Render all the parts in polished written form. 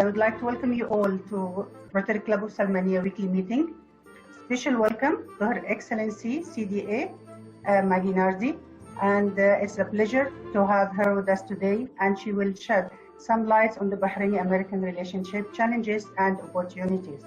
I would like to welcome you all to Rotary Club of Salmaniya weekly meeting. Special welcome to Her Excellency CDA Maggie Nardi, and it's a pleasure to have her with us today, and she will shed some light on the Bahraini-American relationship challenges and opportunities.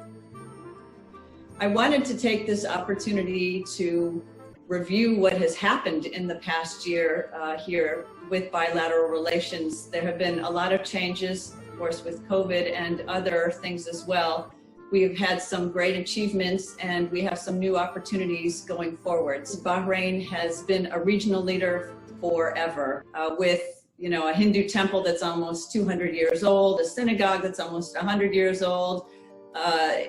I wanted to take this opportunity to review what has happened in the past year here with bilateral relations. There have been a lot of changes, of course, with COVID and other things as well. We've had some great achievements and we have some new opportunities going forward. Bahrain has been a regional leader forever with a Hindu temple that's almost 200 years old, a synagogue that's almost 100 years old,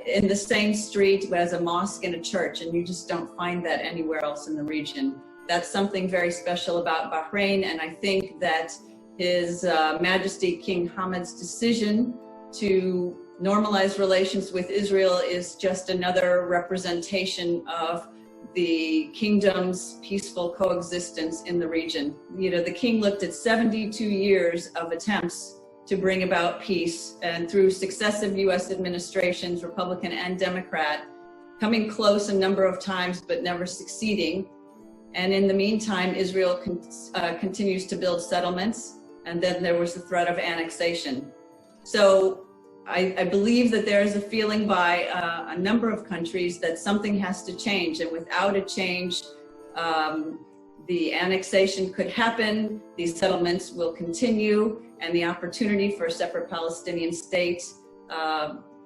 in the same street as a mosque and a church, and you just don't find that anywhere else in the region. That's something very special about Bahrain, and I think that His Majesty King Hamad's decision to normalize relations with Israel is just another representation of the kingdom's peaceful coexistence in the region. The king looked at 72 years of attempts to bring about peace, and through successive US administrations, Republican and Democrat, coming close a number of times but never succeeding. And in the meantime, Israel continues to build settlements, and then there was the threat of annexation. So I believe that there is a feeling by a number of countries that something has to change, and without a change, the annexation could happen, these settlements will continue, and the opportunity for a separate Palestinian state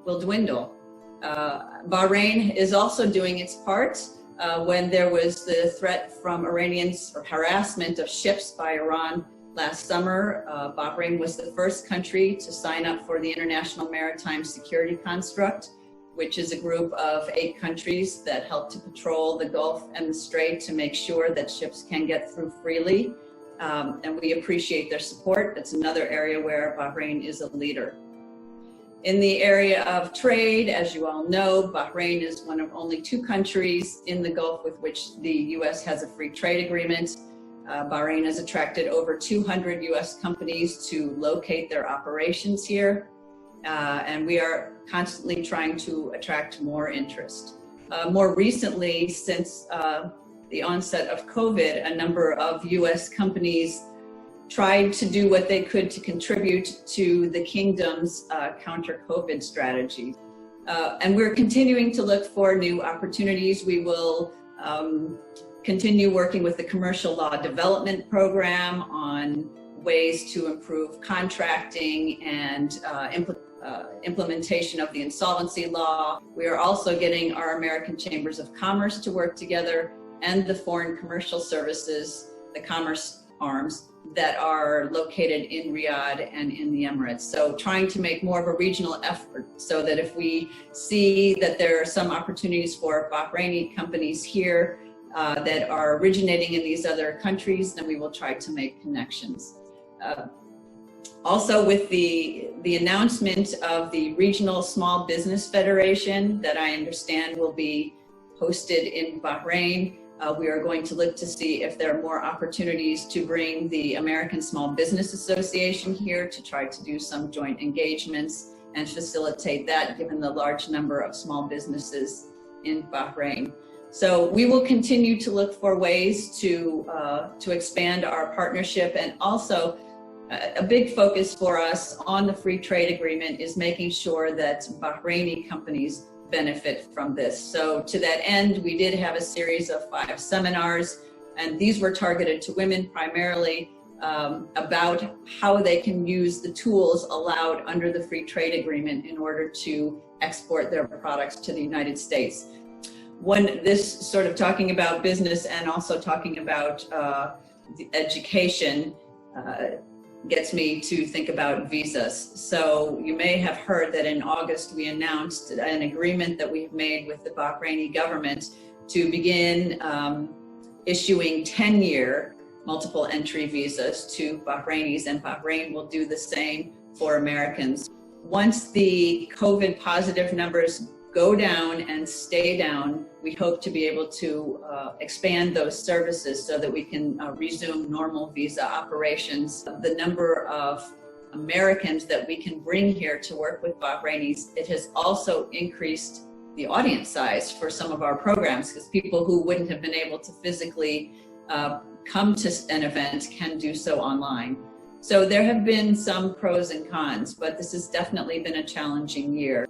will dwindle. Bahrain is also doing its part. When there was the threat from Iranians for harassment of ships by Iran last summer, Bahrain was the first country to sign up for the International Maritime Security Construct, which is a group of 8 countries that help to patrol the Gulf and the Strait to make sure that ships can get through freely. And we appreciate their support. That's another area where Bahrain is a leader. In the area of trade, as you all know, Bahrain is one of only 2 countries in the Gulf with which the US has a free trade agreement. Bahrain has attracted over 200 US companies to locate their operations here. And we are constantly trying to attract more interest. More recently, since the onset of COVID, a number of US companies tried to do what they could to contribute to the kingdom's counter-COVID strategy. And we're continuing to look for new opportunities. We will continue working with the Commercial Law Development Program on ways to improve contracting and implementation of the insolvency law. We are also getting our American Chambers of Commerce to work together, and the Foreign Commercial Services, the commerce arms that are located in Riyadh and in the Emirates. So trying to make more of a regional effort so that if we see that there are some opportunities for Bahraini companies here that are originating in these other countries, then we will try to make connections. Also, with the announcement of the Regional Small Business Federation that I understand will be hosted in Bahrain, we are going to look to see if there are more opportunities to bring the American Small Business Association here to try to do some joint engagements and facilitate that, given the large number of small businesses in Bahrain. So we will continue to look for ways to expand our partnership, and also a big focus for us on the free trade agreement is making sure that Bahraini companies benefit from this. So to that end, we did have a series of 5 seminars, and these were targeted to women primarily, about how they can use the tools allowed under the free trade agreement in order to export their products to the United States. This sort of talking about business and also talking about education gets me to think about visas. So you may have heard that in August we announced an agreement that we've made with the Bahraini government to begin issuing 10-year multiple entry visas to Bahrainis, and Bahrain will do the same for Americans. Once the COVID positive numbers go down and stay down, we hope to be able to expand those services so that we can resume normal visa operations. The number of Americans that we can bring here to work with Bahrainis, it has also increased the audience size for some of our programs, because people who wouldn't have been able to physically come to an event can do so online. So there have been some pros and cons, but this has definitely been a challenging year.